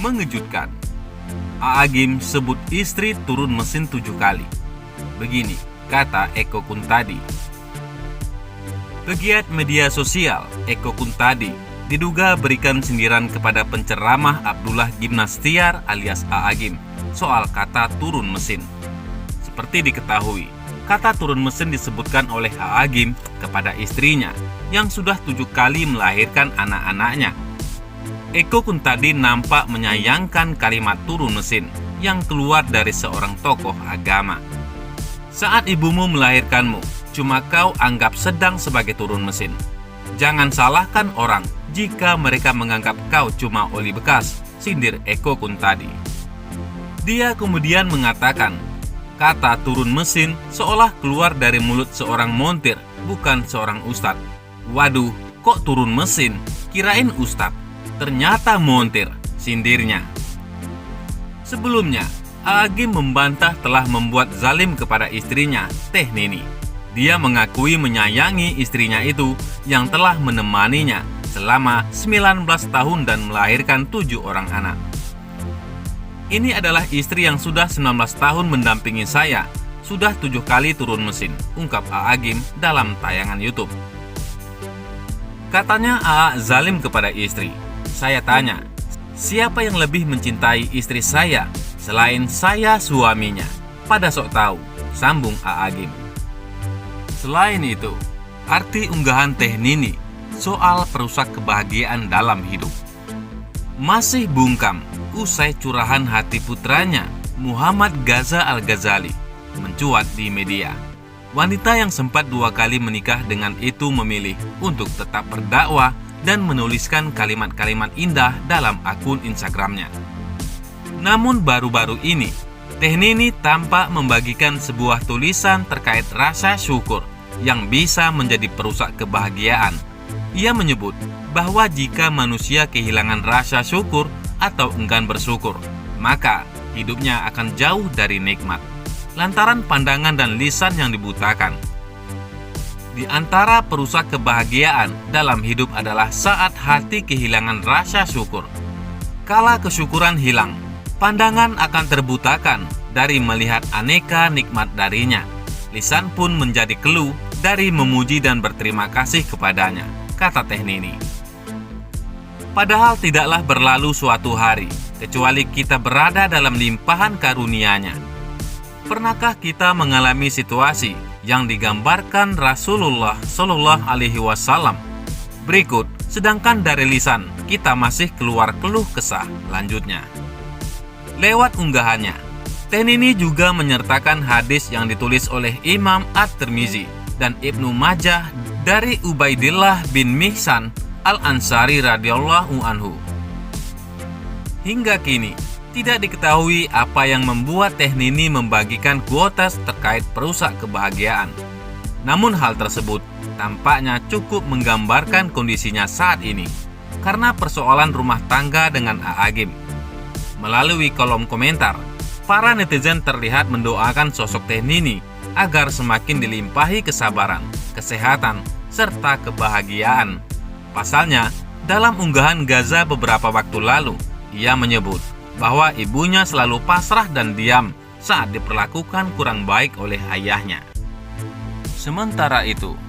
Mengejutkan, A'agim sebut istri turun mesin 7 kali. Begini kata Eko Kuntadi. Pegiat media sosial Eko Kuntadi diduga berikan sindiran kepada penceramah Abdullah Gimnastiar alias A'agim soal kata turun mesin. Seperti diketahui, kata turun mesin disebutkan oleh A'agim kepada istrinya yang sudah 7 kali melahirkan anak-anaknya. Eko Kuntadi nampak menyayangkan kalimat turun mesin yang keluar dari seorang tokoh agama. Saat ibumu melahirkanmu, cuma kau anggap sedang sebagai turun mesin. Jangan salahkan orang jika mereka menganggap kau cuma oli bekas, sindir Eko Kuntadi. Dia kemudian mengatakan, kata turun mesin seolah keluar dari mulut seorang montir, bukan seorang ustadz. Waduh, kok turun mesin? Kirain ustadz. Ternyata montir, sindirnya. Sebelumnya, A'agim membantah telah membuat zalim kepada istrinya, Teh Nini. Dia mengakui menyayangi istrinya itu yang telah menemaninya selama 19 tahun dan melahirkan 7 orang anak. Ini adalah istri yang sudah 19 tahun mendampingi saya, sudah 7 kali turun mesin, ungkap A'agim dalam tayangan YouTube. Katanya Aa zalim kepada istri. Saya tanya, siapa yang lebih mencintai istri saya selain saya suaminya? Pada sok tahu, sambung A'agim. Selain itu, arti unggahan Teh Nini soal perusak kebahagiaan dalam hidup masih bungkam usai curahan hati putranya Muhammad Gaza Al-Ghazali mencuat di media. Wanita yang sempat 2 kali menikah dengan itu memilih untuk tetap berdakwah dan menuliskan kalimat-kalimat indah dalam akun Instagramnya. Namun baru-baru ini, Teh Nini tampak membagikan sebuah tulisan terkait rasa syukur yang bisa menjadi perusak kebahagiaan. Ia menyebut bahwa jika manusia kehilangan rasa syukur atau enggan bersyukur, maka hidupnya akan jauh dari nikmat, lantaran pandangan dan lisan yang dibutakan. Di antara perusak kebahagiaan dalam hidup adalah saat hati kehilangan rasa syukur. Kala kesyukuran hilang, pandangan akan terbutakan dari melihat aneka nikmat darinya. Lisan pun menjadi keluh dari memuji dan berterima kasih kepadanya, kata Teh Nini. Padahal tidaklah berlalu suatu hari, kecuali kita berada dalam limpahan karunia-Nya. Pernahkah kita mengalami situasi yang digambarkan Rasulullah Shallallahu Alaihi Wasallam? Berikut, sedangkan dari lisan kita masih keluar keluh kesah. Lanjutnya, lewat unggahannya, Teh Nini juga menyertakan hadis yang ditulis oleh Imam At-Tirmizi dan Ibnu Majah dari Ubaidillah bin Mihsan Al-Ansari radhiyallahu anhu. Hingga kini, tidak diketahui apa yang membuat Teh Nini membagikan kuotas terkait perusak kebahagiaan. Namun hal tersebut tampaknya cukup menggambarkan kondisinya saat ini karena persoalan rumah tangga dengan A'agim. Melalui kolom komentar, para netizen terlihat mendoakan sosok Teh Nini agar semakin dilimpahi kesabaran, kesehatan, serta kebahagiaan. Pasalnya, dalam unggahan Gaza beberapa waktu lalu, ia menyebut bahwa ibunya selalu pasrah dan diam saat diperlakukan kurang baik oleh ayahnya. Sementara itu,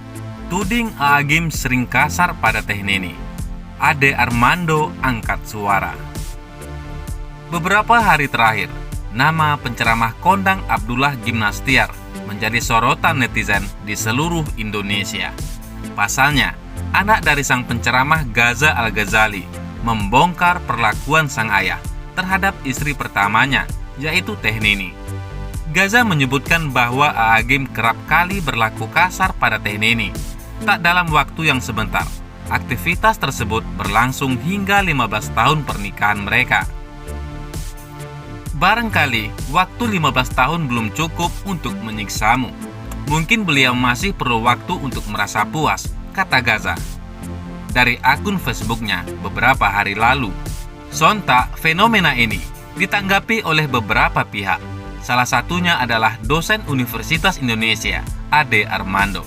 tuding A'agim sering kasar pada Teh Nini. Ade Armando angkat suara. Beberapa hari terakhir, nama penceramah kondang Abdullah Gimnastiar menjadi sorotan netizen di seluruh Indonesia. Pasalnya, anak dari sang penceramah Gaza Al-Ghazali membongkar perlakuan sang ayah terhadap istri pertamanya, yaitu Teh Nini. Gaza menyebutkan bahwa A'agim kerap kali berlaku kasar pada Teh Nini. Tak dalam waktu yang sebentar, aktivitas tersebut berlangsung hingga 15 tahun pernikahan mereka. Barangkali waktu 15 tahun belum cukup untuk menyiksamu. Mungkin beliau masih perlu waktu untuk merasa puas, kata Gaza. Dari akun Facebooknya beberapa hari lalu. Sontak fenomena ini ditanggapi oleh beberapa pihak. Salah satunya adalah dosen Universitas Indonesia, Ade Armando.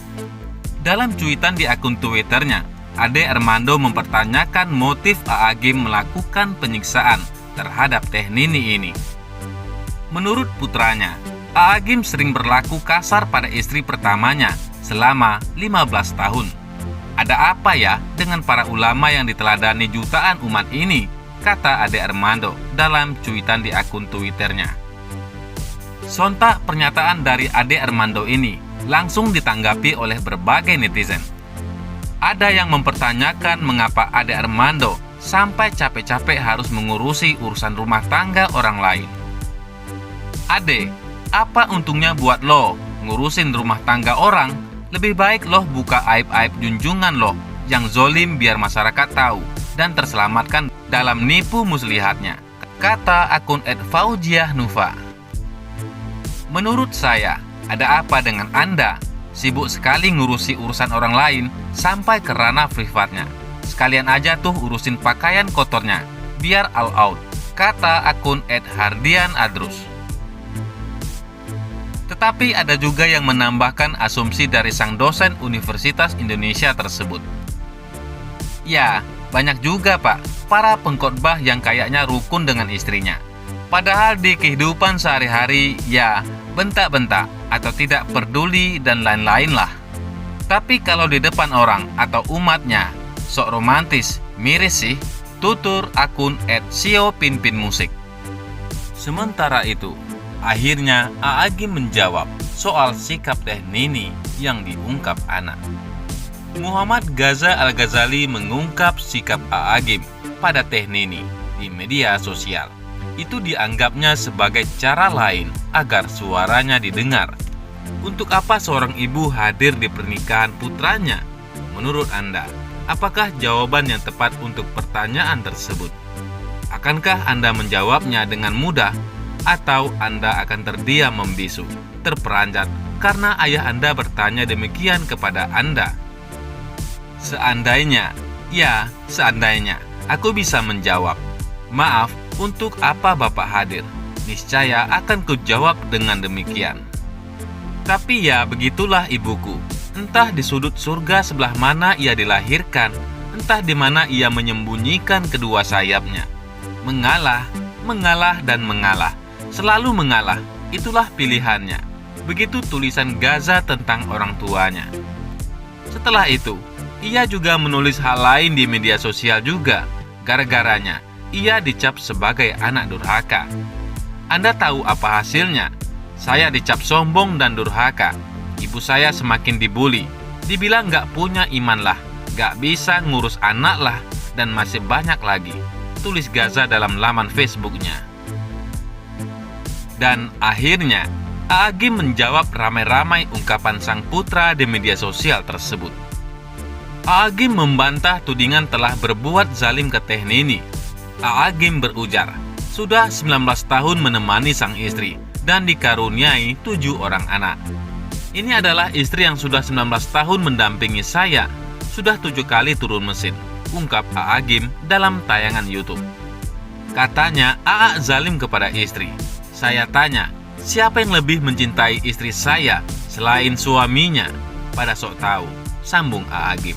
Dalam cuitan di akun Twitternya, Ade Armando mempertanyakan motif A'agim melakukan penyiksaan terhadap Teh Nini ini. Menurut putranya, Aagim sering berlaku kasar pada istri pertamanya selama 15 tahun. Ada apa ya dengan para ulama yang diteladani jutaan umat ini, kata Ade Armando dalam cuitan di akun Twitternya. Sontak pernyataan dari Ade Armando ini langsung ditanggapi oleh berbagai netizen. Ada yang mempertanyakan mengapa Ade Armando sampai capek-capek harus mengurusi urusan rumah tangga orang lain. Ade, apa untungnya buat lo ngurusin rumah tangga orang? Lebih baik lo buka aib-aib junjungan lo yang zolim biar masyarakat tahu dan terselamatkan dalam nipu muslihatnya, kata akun @fauziahnufa. Menurut saya, ada apa dengan Anda? Sibuk sekali ngurusi urusan orang lain sampai ke ranah privatnya. Sekalian aja tuh urusin pakaian kotornya, biar all out, kata akun @hardianadrus. Tetapi ada juga yang menambahkan asumsi dari sang dosen Universitas Indonesia tersebut. Ya, banyak juga pak, para pengkhotbah yang kayaknya rukun dengan istrinya. Padahal di kehidupan sehari-hari, ya, bentak-bentak atau tidak peduli dan lain-lain lah. Tapi kalau di depan orang atau umatnya, sok romantis, miris sih, tutur akun @siopinpinmusik. Sementara itu, akhirnya Aagim menjawab soal sikap Teh Nini yang diungkap anak. Muhammad Gaza Al-Ghazali mengungkap sikap Aagim pada Teh Nini di media sosial. Itu dianggapnya sebagai cara lain agar suaranya didengar. Untuk apa seorang ibu hadir di pernikahan putranya? Menurut Anda, apakah jawaban yang tepat untuk pertanyaan tersebut? Akankah Anda menjawabnya dengan mudah? Atau Anda akan terdiam membisu, terperanjat karena ayah Anda bertanya demikian kepada Anda? Seandainya, ya seandainya, aku bisa menjawab, maaf, untuk apa Bapak hadir? Niscaya akan kujawab dengan demikian. Tapi ya begitulah ibuku, entah di sudut surga sebelah mana ia dilahirkan, entah di mana ia menyembunyikan kedua sayapnya. Mengalah, mengalah dan mengalah. Selalu mengalah, itulah pilihannya. Begitu tulisan Gaza tentang orang tuanya. Setelah itu, ia juga menulis hal lain di media sosial juga. Gara-garanya, ia dicap sebagai anak durhaka. Anda tahu apa hasilnya? Saya dicap sombong dan durhaka. Ibu saya semakin dibully. Dibilang gak punya iman lah, gak bisa ngurus anak lah, dan masih banyak lagi. Tulis Gaza dalam laman Facebooknya. Dan akhirnya, Aagim menjawab ramai-ramai ungkapan sang putra di media sosial tersebut. Aagim membantah tudingan telah berbuat zalim ke Teh Nini. Aagim berujar, sudah 19 tahun menemani sang istri dan dikaruniai 7 orang anak. Ini adalah istri yang sudah 19 tahun mendampingi saya, sudah 7 kali turun mesin, ungkap Aagim dalam tayangan YouTube. Katanya, Aa zalim kepada istri. Saya tanya, siapa yang lebih mencintai istri saya selain suaminya? Pada sok tahu, sambung Aagim.